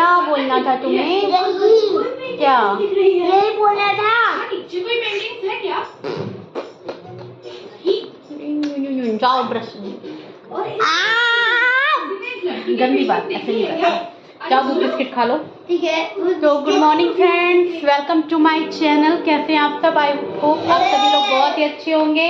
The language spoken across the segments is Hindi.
क्या बोलना था तुम्हें? क्या यही बोलना था। जाओ ब्रश। गंदी बात ऐसे नहीं करते। जाओ दूध बिस्किट खा लो। ठीक है। तो good morning friends, welcome to my channel. कैसे हैं आप सब? आई होप आप सभी लोग बहुत ही अच्छे होंगे।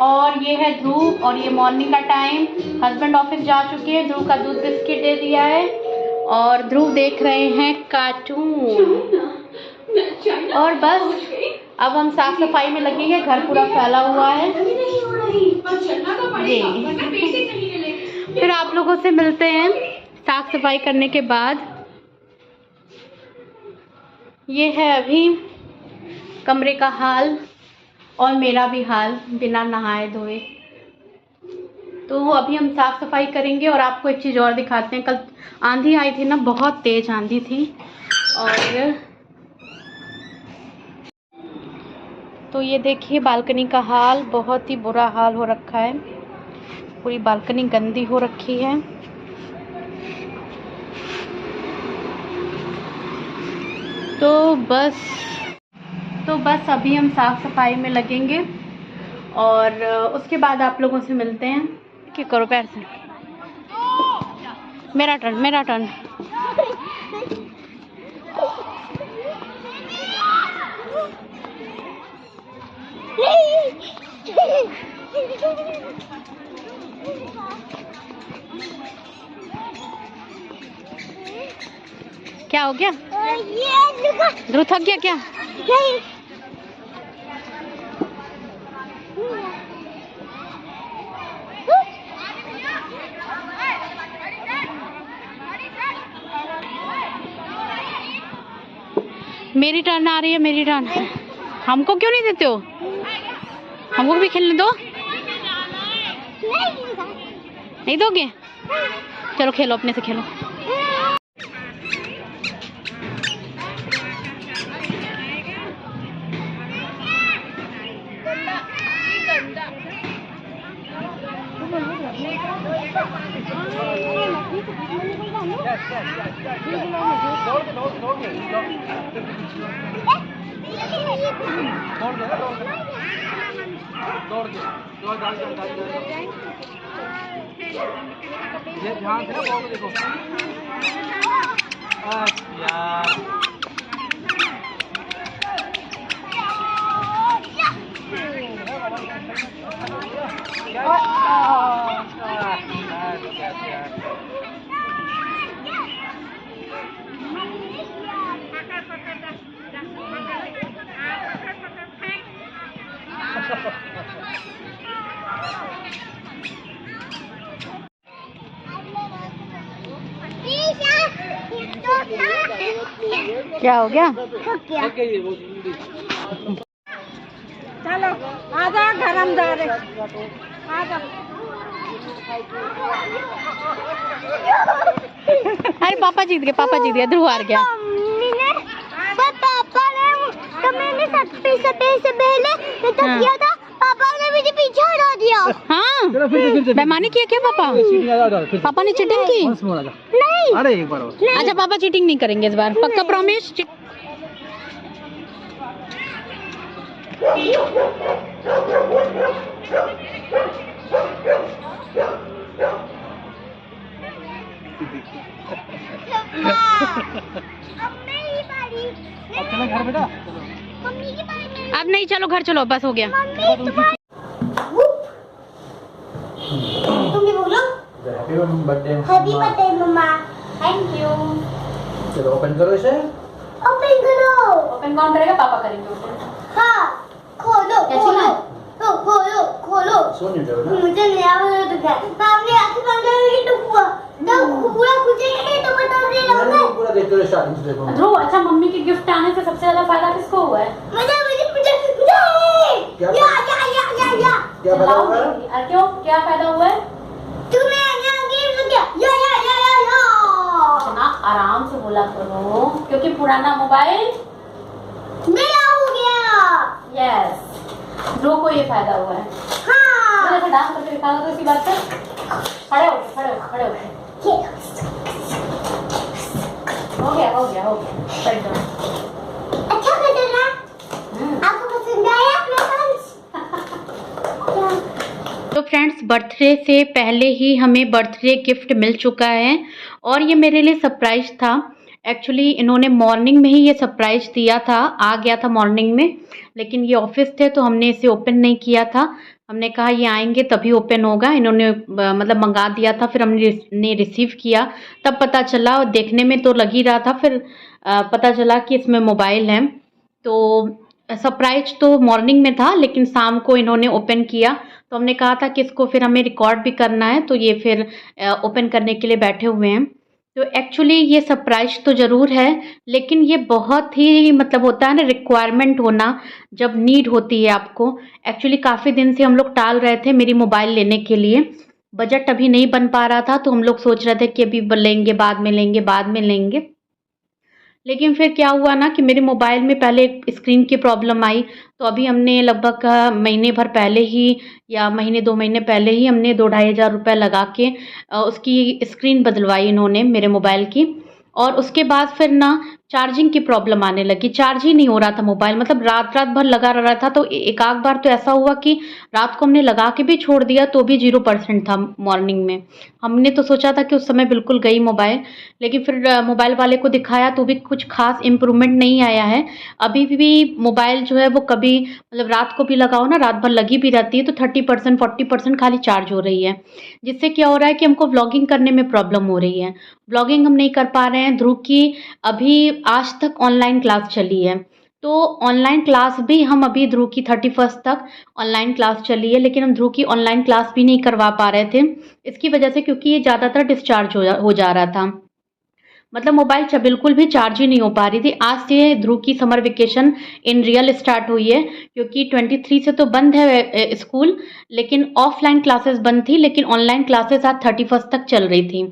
और ये है ध्रुव और ये मॉर्निंग का टाइम। हस्बैंड ऑफिस जा चुके हैं, ध्रुव का दूध बिस्किट दे दिया है और ध्रुव देख रहे हैं कार्टून। और बस अब हम साफ सफाई में लगेंगे। घर पूरा फैला हुआ है। फिर आप लोगों से मिलते हैं साफ सफाई करने के बाद। ये है अभी कमरे का हाल और मेरा भी हाल बिना नहाए धोए। तो अभी हम साफ सफाई करेंगे और आपको एक चीज़ और दिखाते हैं। कल आंधी आई थी ना, बहुत तेज आंधी थी। और तो ये देखिए बालकनी का हाल, बहुत ही बुरा हाल हो रखा है। पूरी बालकनी गंदी हो रखी है। तो बस अभी हम साफ सफाई में लगेंगे और उसके बाद आप लोगों से मिलते हैं। क्या करो पैर से। मेरा टर्न, मेरा टर्न। क्या हो गया? ध्रुव थक गया क्या? नहीं। मेरी टर्न आ रही है, मेरी टर्न। हमको क्यों नहीं देते हो? हमको भी खेलने दो। नहीं दोगे? चलो खेलो, अपने से खेलो। ये ध्यान से ना बॉल को देखो। यार क्या हो गया? चलो आजा, घर हम जा रहे। आजा। अरे पापा जीत गए, पापा जीत गए, ध्रुव हार गया। पापा ने तो मैंने सबसे पहले तो किया था, पापा ने मुझे पीछे हटा दिया। हाँ, बेईमानी किया क्या पापा? पापा ने चीटिंग की? नहीं। अरे एक बार और। अच्छा पापा चीटिंग नहीं करेंगे इस बार, पक्का प्रॉमिस? अब चलो घर बेटा। अब नहीं, चलो घर चलो, बस हो गया। तुम भी बोलो हैप्पी बर्थडे। हैप्पी बर्थडे मम्मा। Thank you. चलो ओपन करो इसे। ओपन करो। ओपन कौन करेगा? पापा करेंगे ओपन। हाँ, खोलो खोलो खोलो खोलो। सो नहीं जाओ ना। मुझे नहीं आया तो क्या? हमने आंखें बंद करके तो हुआ तो पूरा खुजेगा तो बता दे रहा हूं। पूरा देखते रहो स्टार्टिंग से देखो। ध्रुव, अच्छा मम्मी के गिफ्ट आने से सबसे ज्यादा फायदा किसको हुआ है? मुझे क्या क्या फायदा हुआ है? क्यों, क्या फायदा हुआ है? तुम्हें ना आराम से बोला करो, क्योंकि पुराना मोबाइल मेरा हो गया। यस, ध्रुव को ये फायदा हुआ है। हाँ। मुझे डांस करके दिखाना तो इसी बात पे। खड़े हो, खड़े हो, खड़े हो। हो गया कर दो। अच्छा कर ना, आपको पसंद आया अपना डांस? तो फ्रेंड्स, बर्थडे से पहले ही हमें बर्थडे गिफ्ट मिल चुका है और ये मेरे लिए सरप्राइज था। एक्चुअली इन्होंने मॉर्निंग में ही ये सरप्राइज दिया था, आ गया था मॉर्निंग में, लेकिन ये ऑफिस थे तो हमने इसे ओपन नहीं किया था। हमने कहा ये आएंगे तभी ओपन होगा, इन्होंने मतलब मंगा दिया था, फिर हमने रिसीव किया, तब पता चला। और देखने में तो लग ही रहा था, फिर पता चला कि इसमें मोबाइल है। तो सरप्राइज तो मॉर्निंग में था, लेकिन शाम को इन्होंने ओपन किया, तो हमने कहा था कि इसको फिर हमें रिकॉर्ड भी करना है, तो ये फिर ओपन करने के लिए बैठे हुए हैं। तो एक्चुअली ये सरप्राइज तो ज़रूर है, लेकिन ये बहुत ही मतलब होता है ना, रिक्वायरमेंट होना, जब नीड होती है आपको। एक्चुअली काफ़ी दिन से हम लोग टाल रहे थे मेरी मोबाइल लेने के लिए, बजट अभी नहीं बन पा रहा था, तो हम लोग सोच रहे थे कि अभी लेंगे, बाद में लेंगे, बाद में लेंगे। लेकिन फिर क्या हुआ ना कि मेरे मोबाइल में पहले एक स्क्रीन की प्रॉब्लम आई, तो अभी हमने लगभग महीने भर पहले ही, या महीने 2 महीने पहले ही हमने 2-2,500 लगा के उसकी स्क्रीन बदलवाई इन्होंने मेरे मोबाइल की। और उसके बाद फिर ना चार्जिंग की प्रॉब्लम आने लगी, चार्ज ही नहीं हो रहा था मोबाइल, मतलब रात-रात भर लगा रह रहा था। तो एक आध बार तो ऐसा हुआ कि रात को हमने लगा के भी छोड़ दिया, तो भी 0% था मॉर्निंग में। हमने तो सोचा था कि उस समय बिल्कुल गई मोबाइल, लेकिन फिर मोबाइल वाले को दिखाया तो भी कुछ ख़ास इम्प्रूवमेंट नहीं आया है। अभी भी मोबाइल जो है वो कभी मतलब रात को भी लगाओ ना, रात भर लगी भी रहती है, तो 30% 40% खाली चार्ज हो रही है। जिससे क्या हो रहा है कि हमको व्लॉगिंग करने में प्रॉब्लम हो रही है। व्लॉगिंग हम नहीं कर पा रहे हैं। ध्रुव की अभी आज तक ऑनलाइन क्लास चली है, तो ऑनलाइन क्लास भी हम अभी ध्रुव की 31st तक ऑनलाइन क्लास चली है, लेकिन हम ध्रुव की ऑनलाइन क्लास भी नहीं करवा पा रहे थे, इसकी वजह से, क्योंकि ये ज़्यादातर डिस्चार्ज हो जा रहा था। मतलब मोबाइल बिल्कुल भी चार्ज ही नहीं हो पा रही थी। आज से ध्रुव की summer vacation in real start हुई है, क्योंकि 23 से तो बंद है स्कूल, लेकिन ऑफलाइन क्लासेस बंद थी, लेकिन ऑनलाइन क्लासेस आज 31st तक चल रही थी।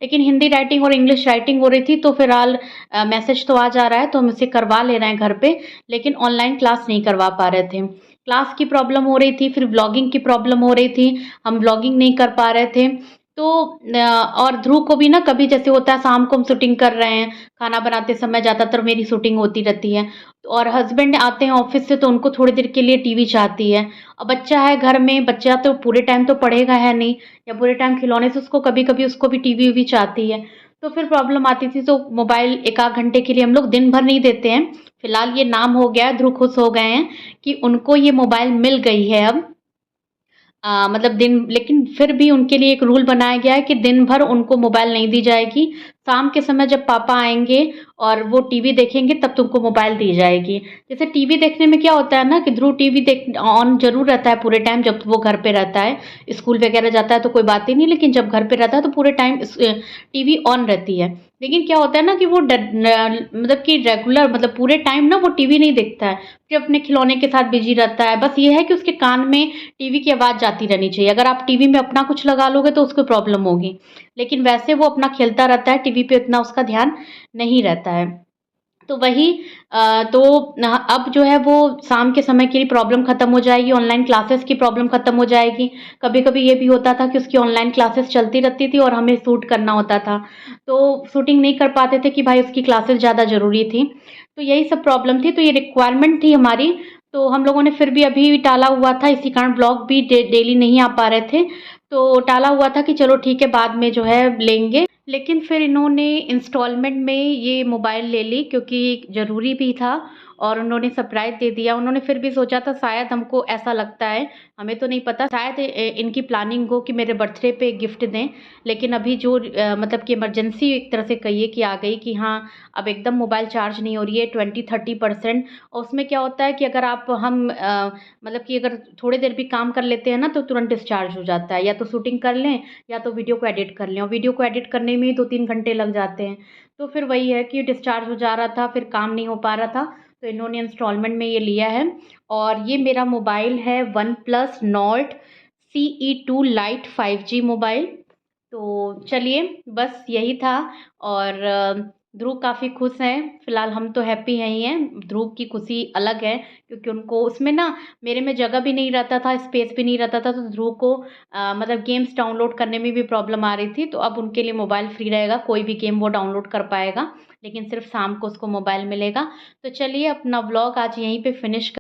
लेकिन हिंदी राइटिंग और इंग्लिश राइटिंग हो रही थी, तो फिलहाल मैसेज तो आ जा रहा है, तो हम इसे करवा ले रहे हैं घर पे, लेकिन ऑनलाइन क्लास नहीं करवा पा रहे थे। क्लास की प्रॉब्लम हो रही थी, फिर व्लॉगिंग की प्रॉब्लम हो रही थी, हम व्लॉगिंग नहीं कर पा रहे थे। तो और ध्रुव को भी ना, कभी जैसे होता है शाम को हम शूटिंग कर रहे हैं, खाना बनाते समय ज़्यादातर मेरी शूटिंग होती रहती है, और हस्बैंड आते हैं ऑफिस से, तो उनको थोड़ी देर के लिए टीवी चाहती है। अब बच्चा है घर में, बच्चा तो पूरे टाइम तो पढ़ेगा है नहीं, या पूरे टाइम खिलौने से, उसको कभी कभी उसको भी टीवी भी चाहती है, तो फिर प्रॉब्लम आती थी। तो मोबाइल एक आध घंटे के लिए हम लोग दिन भर नहीं देते हैं। फिलहाल ये नाम हो गया है, ध्रुव खुश हो गए हैं कि उनको ये मोबाइल मिल गई है अब। मतलब दिन, लेकिन फिर भी उनके लिए एक रूल बनाया गया है कि दिन भर उनको मोबाइल नहीं दी जाएगी। शाम के समय जब पापा आएँगे और वो टीवी देखेंगे, तब तुमको मोबाइल दी जाएगी। जैसे टीवी देखने में क्या होता है ना कि ध्रुव टीवी देख ऑन ज़रूर रहता है पूरे टाइम, जब वो घर पे रहता है। स्कूल वगैरह जाता है तो कोई बात ही नहीं, लेकिन जब घर पे रहता है तो पूरे टाइम टीवी ऑन रहती है। लेकिन क्या होता है ना कि वो मतलब कि रेगुलर, मतलब पूरे टाइम ना वो टीवी नहीं देखता है, फिर अपने खिलौने के साथ बिजी रहता है। बस ये है कि उसके कान में टीवी की आवाज़ जाती रहनी चाहिए। अगर आप टीवी में अपना कुछ लगा लोगे तो उसको प्रॉब्लम होगी, लेकिन वैसे वो अपना खेलता रहता है, टीवी पे इतना उसका ध्यान नहीं रहता है। तो वही तो अब जो है वो शाम के समय की प्रॉब्लम ख़त्म हो जाएगी, ऑनलाइन क्लासेस की प्रॉब्लम ख़त्म हो जाएगी। कभी-कभी ये भी होता था कि उसकी ऑनलाइन क्लासेस चलती रहती थी और हमें शूट करना होता था, तो शूटिंग नहीं कर पाते थे कि भाई उसकी क्लासेस ज़्यादा ज़रूरी थी। तो यही सब प्रॉब्लम थी, तो ये रिक्वायरमेंट थी हमारी, तो हम लोगों ने फिर भी अभी टाला हुआ था, इसी कारण ब्लॉग भी डेली नहीं आ पा रहे थे, तो टाला हुआ था कि चलो ठीक है, बाद में जो है लेंगे। लेकिन फिर इन्होंने इंस्टॉलमेंट में ये मोबाइल ले ली, क्योंकि ज़रूरी भी था, और उन्होंने सरप्राइज़ दे दिया। उन्होंने फिर भी सोचा था, शायद हमको ऐसा लगता है, हमें तो नहीं पता, शायद इनकी प्लानिंग हो कि मेरे बर्थडे पे गिफ्ट दें। लेकिन अभी जो मतलब कि इमरजेंसी एक तरह से कहिए कि आ गई कि हाँ, अब एकदम मोबाइल चार्ज नहीं हो रही है 20-30%। और उसमें क्या होता है कि अगर हम मतलब कि अगर थोड़ी देर भी काम कर लेते हैं ना, तो तुरंत डिस्चार्ज हो जाता है, या तो शूटिंग कर लें या तो वीडियो को एडिट कर लें, और वीडियो को एडिट करने में ही 2-3 घंटे लग जाते हैं। तो फिर वही है कि डिस्चार्ज हो जा रहा था, फिर काम नहीं हो पा रहा था, तो इन्होंने इंस्टॉलमेंट में ये लिया है। और ये मेरा मोबाइल है one plus Nord CE2 light 5G mobile. तो चलिए, बस यही था। और ध्रुव काफ़ी खुश हैं। फ़िलहाल हम तो हैप्पी हैं ही हैं। ध्रुव की खुशी अलग है क्योंकि उनको उसमें ना मेरे में जगह भी नहीं रहता था, स्पेस भी नहीं रहता था, तो ध्रुव को मतलब गेम्स डाउनलोड करने में भी प्रॉब्लम आ रही थी। तो अब उनके लिए मोबाइल फ्री रहेगा, कोई भी गेम वो डाउनलोड कर पाएगा, लेकिन सिर्फ शाम को उसको मोबाइल मिलेगा। तो चलिए अपना व्लॉग आज यहीं पे फिनिश